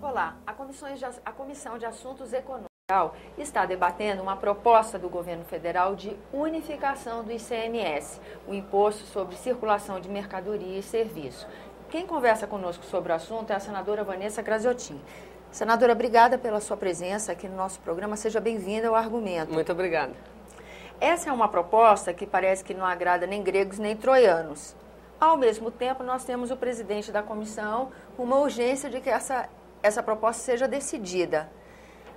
Olá, a Comissão de Assuntos Econômicos está debatendo uma proposta do governo federal de unificação do ICMS, o Imposto sobre Circulação de Mercadoria e Serviço. Quem conversa conosco sobre o assunto é a senadora Vanessa Graziotin. Senadora, obrigada pela sua presença aqui no nosso programa. Seja bem-vinda ao Argumento. Muito obrigada. Essa é uma proposta que parece que não agrada nem gregos nem troianos. Ao mesmo tempo, nós temos o presidente da comissão com uma urgência de que essa proposta seja decidida.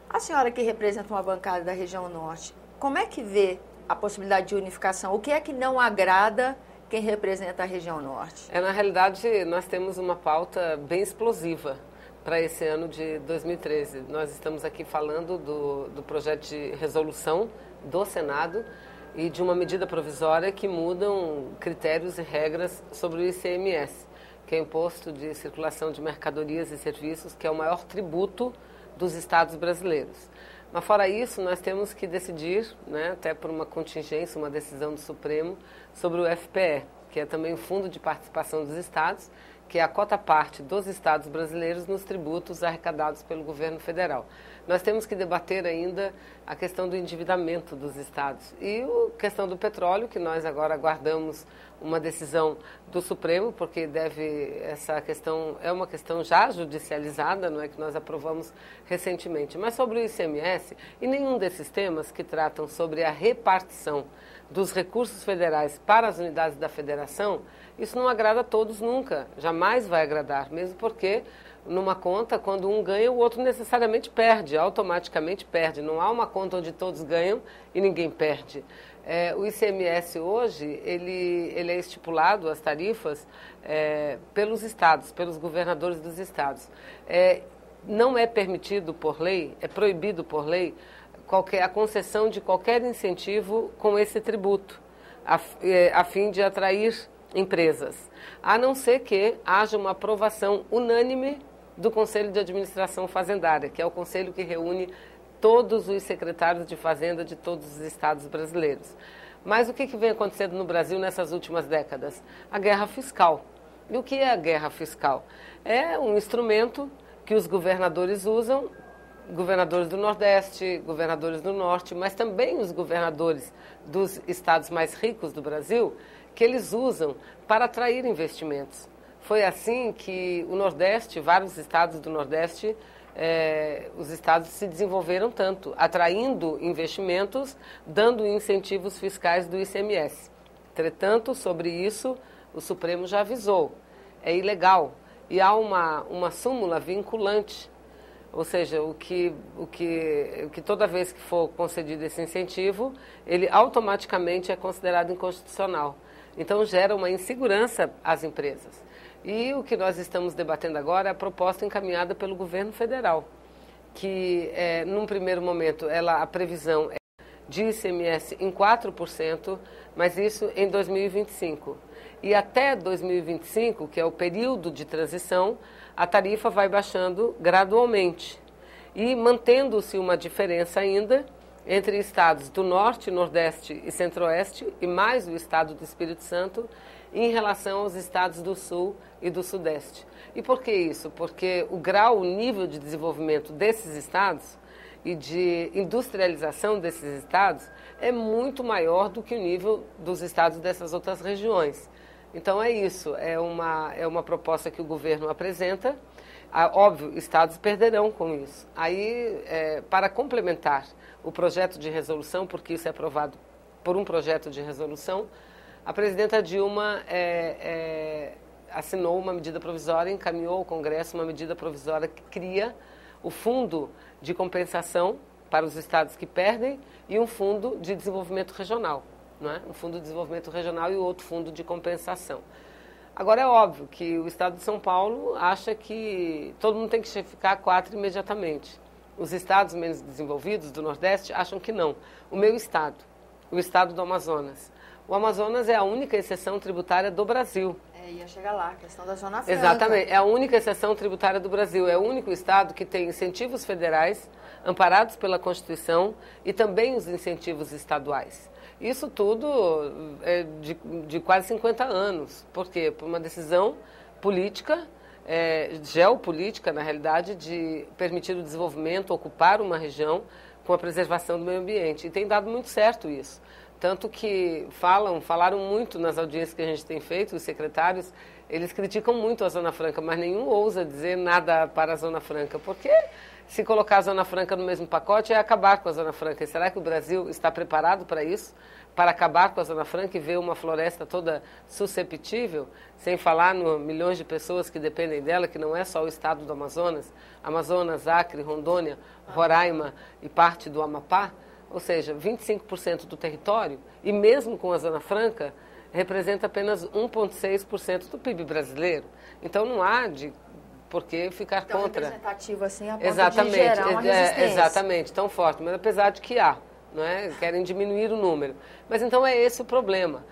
A senhora que representa uma bancada da região norte, como é que vê a possibilidade de unificação? O que é que não agrada quem representa a região norte? Na realidade, nós temos uma pauta bem explosiva para esse ano de 2013. Nós estamos aqui falando do projeto de resolução do Senado e de uma medida provisória que mudam critérios e regras sobre o ICMS, que é o Imposto de Circulação de Mercadorias e Serviços, que é o maior tributo dos estados brasileiros. Mas fora isso, nós temos que decidir, até por uma contingência, uma decisão do Supremo, sobre o FPE, que é também o Fundo de Participação dos Estados, que é a cota-parte dos estados brasileiros nos tributos arrecadados pelo governo federal. Nós temos que debater ainda a questão do endividamento dos estados e a questão do petróleo, que nós agora aguardamos uma decisão do Supremo, porque essa questão é uma questão já judicializada, não é, que nós aprovamos recentemente. Mas sobre o ICMS, e nenhum desses temas que tratam sobre a repartição dos recursos federais para as unidades da federação, isso não agrada a todos nunca, jamais vai agradar, mesmo porque numa conta, quando um ganha, o outro necessariamente perde, automaticamente perde. Não há uma conta onde todos ganham e ninguém perde. O ICMS hoje, ele é estipulado, as tarifas, pelos estados, pelos governadores dos estados. Não é permitido por lei, é proibido por lei, a concessão de qualquer incentivo com esse tributo, a fim de atrair empresas, a não ser que haja uma aprovação unânime do Conselho de Administração Fazendária, que é o conselho que reúne todos os secretários de Fazenda de todos os estados brasileiros. Mas o que vem acontecendo no Brasil nessas últimas décadas? A guerra fiscal. E o que é a guerra fiscal? É um instrumento que os governadores usam, governadores do Nordeste, governadores do Norte, mas também os governadores dos estados mais ricos do Brasil, que eles usam para atrair investimentos. Foi assim que o Nordeste, vários estados do Nordeste, os estados se desenvolveram tanto, atraindo investimentos, dando incentivos fiscais do ICMS. Entretanto, sobre isso, o Supremo já avisou, é ilegal. E há uma súmula vinculante, ou seja, o que toda vez que for concedido esse incentivo, ele automaticamente é considerado inconstitucional. Então, gera uma insegurança às empresas. E o que nós estamos debatendo agora é a proposta encaminhada pelo governo federal, que, num primeiro momento, a previsão é de ICMS em 4%, mas isso em 2025. E até 2025, que é o período de transição, a tarifa vai baixando gradualmente e mantendo-se uma diferença ainda entre estados do Norte, Nordeste e Centro-Oeste, e mais o estado do Espírito Santo, em relação aos estados do Sul e do Sudeste. E por que isso? Porque o nível de desenvolvimento desses estados e de industrialização desses estados é muito maior do que o nível dos estados dessas outras regiões. Então é isso, é uma proposta que o governo apresenta. Óbvio, estados perderão com isso. Aí, para complementar o projeto de resolução, porque isso é aprovado por um projeto de resolução, a presidenta Dilma assinou uma medida provisória, encaminhou ao Congresso uma medida provisória que cria o Fundo de Compensação para os estados que perdem e um Fundo de Desenvolvimento Regional, um Fundo de Desenvolvimento Regional e outro Fundo de Compensação. Agora, é óbvio que o estado de São Paulo acha que todo mundo tem que ficar 4 imediatamente. Os estados menos desenvolvidos do Nordeste acham que não. O meu estado, o estado do Amazonas. O Amazonas é a única exceção tributária do Brasil. Ia chegar lá, a questão da Zona Franca. Exatamente, é a única exceção tributária do Brasil. É o único estado que tem incentivos federais amparados pela Constituição e também os incentivos estaduais. Isso tudo é de quase 50 anos. Por quê? Por uma decisão política geopolítica, na realidade, de permitir o desenvolvimento, ocupar uma região com a preservação do meio ambiente. E tem dado muito certo isso. Tanto que falaram muito nas audiências que a gente tem feito, os secretários, eles criticam muito a Zona Franca, mas nenhum ousa dizer nada para a Zona Franca, porque se colocar a Zona Franca no mesmo pacote é acabar com a Zona Franca. E será que o Brasil está preparado para isso? Para acabar com a Zona Franca e ver uma floresta toda susceptível, sem falar no milhões de pessoas que dependem dela, que não é só o estado do Amazonas, Acre, Rondônia, Roraima e parte do Amapá, ou seja, 25% do território, e mesmo com a Zona Franca, representa apenas 1,6% do PIB brasileiro. Então não há de por que ficar tão contra. Representativo assim, a ponto exatamente, de gerar uma resistência. Exatamente, tão forte, mas apesar de que há. Não é? Querem diminuir o número. Mas então é esse o problema.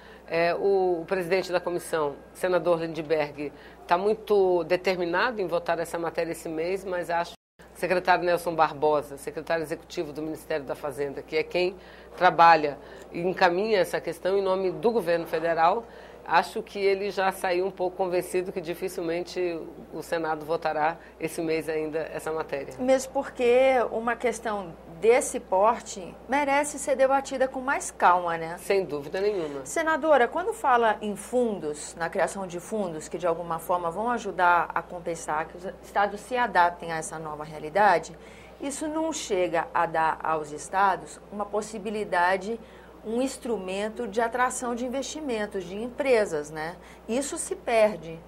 O presidente da comissão, senador Lindbergh, está muito determinado em votar essa matéria esse mês, mas acho que o secretário Nelson Barbosa, secretário executivo do Ministério da Fazenda, que é quem trabalha e encaminha essa questão em nome do governo federal, acho que ele já saiu um pouco convencido que dificilmente o Senado votará esse mês ainda essa matéria. Mesmo porque uma questão desse porte merece ser debatida com mais calma, né? Sem dúvida nenhuma. Senadora, quando fala em fundos, na criação de fundos que de alguma forma vão ajudar a compensar, que os estados se adaptem a essa nova realidade, isso não chega a dar aos estados uma possibilidade, um instrumento de atração de investimentos, de empresas, né? Isso se perde.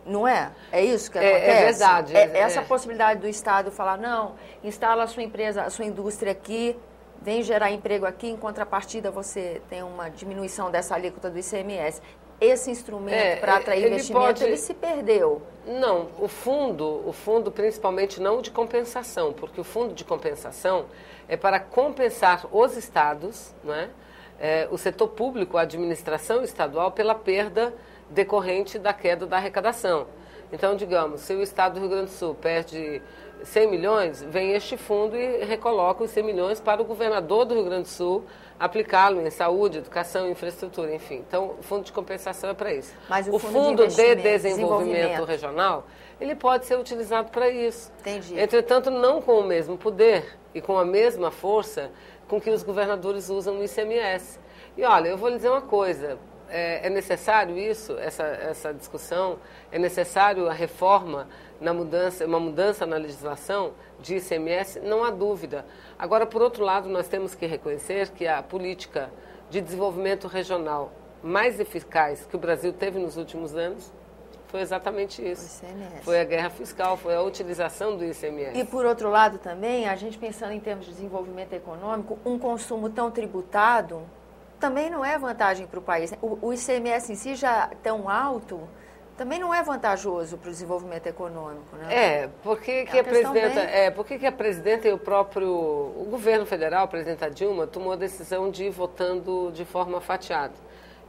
Não é? É isso que acontece? É verdade. Essa possibilidade do Estado falar, não, instala a sua empresa, a sua indústria aqui, vem gerar emprego aqui, em contrapartida você tem uma diminuição dessa alíquota do ICMS. Esse instrumento para atrair investimento, ele se perdeu. Não, o fundo principalmente não de compensação, porque o fundo de compensação é para compensar os estados, não é? O setor público, a administração estadual, pela perda decorrente da queda da arrecadação. Então, digamos, se o estado do Rio Grande do Sul perde 100 milhões, vem este fundo e recoloca os 100 milhões para o governador do Rio Grande do Sul aplicá-lo em saúde, educação, infraestrutura, enfim. Então, o fundo de compensação é para isso. Mas o fundo de desenvolvimento regional, ele pode ser utilizado para isso. Entendi. Entretanto, não com o mesmo poder e com a mesma força com que os governadores usam o ICMS. E olha, eu vou lhe dizer uma coisa, é necessário isso, essa discussão, é necessário a reforma, uma mudança na legislação de ICMS, não há dúvida. Agora, por outro lado, nós temos que reconhecer que a política de desenvolvimento regional mais eficaz que o Brasil teve nos últimos anos foi exatamente isso. Foi a guerra fiscal, foi a utilização do ICMS. E, por outro lado, também, a gente pensando em termos de desenvolvimento econômico, um consumo tão tributado também não é vantagem para o país. O ICMS em si já tão alto também não é vantajoso para o desenvolvimento econômico, né? Por que a presidenta e o governo federal, a presidenta Dilma, tomou a decisão de ir votando de forma fatiada.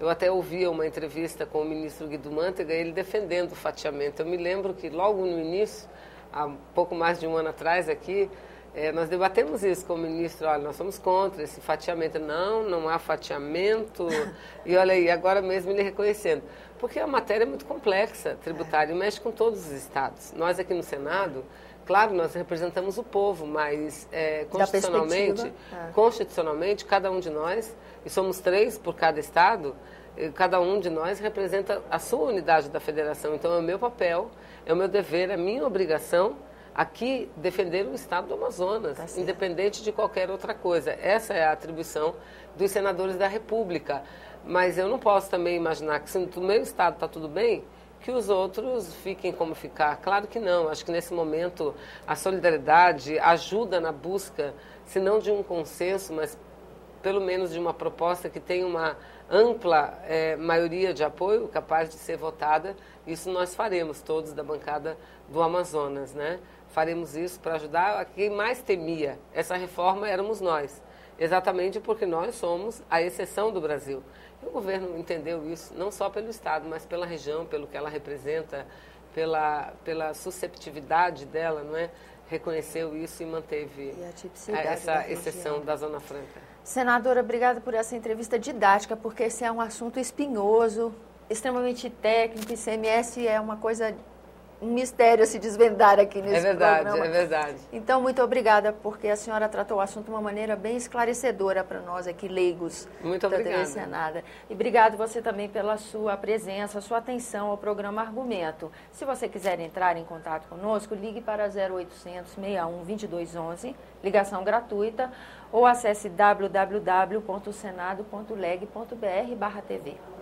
Eu até ouvia uma entrevista com o ministro Guido Mantega, ele defendendo o fatiamento. Eu me lembro que logo no início, há pouco mais de um ano atrás aqui, nós debatemos isso com o ministro, olha, nós somos contra esse fatiamento. Não há fatiamento. E olha aí, agora mesmo ele reconhecendo. Porque a matéria é muito complexa, tributária, e mexe com todos os estados. Nós aqui no Senado, claro, nós representamos o povo, mas constitucionalmente, cada um de nós, e somos 3 por cada estado, cada um de nós representa a sua unidade da federação. Então é o meu papel, é o meu dever, é a minha obrigação aqui defender o estado do Amazonas, independente de qualquer outra coisa. Essa é a atribuição dos senadores da República. Mas eu não posso também imaginar que se no meu estado está tudo bem, que os outros fiquem como ficar. Claro que não. Acho que nesse momento a solidariedade ajuda na busca, se não de um consenso, mas pelo menos de uma proposta que tenha uma ampla maioria de apoio capaz de ser votada. Isso nós faremos, todos da bancada do Amazonas, né? Faremos isso para ajudar a quem mais temia. Essa reforma éramos nós, exatamente porque nós somos a exceção do Brasil. E o governo entendeu isso, não só pelo Estado, mas pela região, pelo que ela representa, pela susceptibilidade dela, não é? Reconheceu isso e manteve essa exceção da Zona Franca. Senadora, obrigada por essa entrevista didática, porque esse é um assunto espinhoso, extremamente técnico. ICMS é uma coisa mistério a se desvendar aqui nesse programa. É verdade. Então, muito obrigada, porque a senhora tratou o assunto de uma maneira bem esclarecedora para nós aqui, leigos Muito da obrigada. TV Senado. E obrigado você também pela sua presença, sua atenção ao programa Argumento. Se você quiser entrar em contato conosco, ligue para 0800 61 2211, ligação gratuita, ou acesse www.senado.leg.br/TV.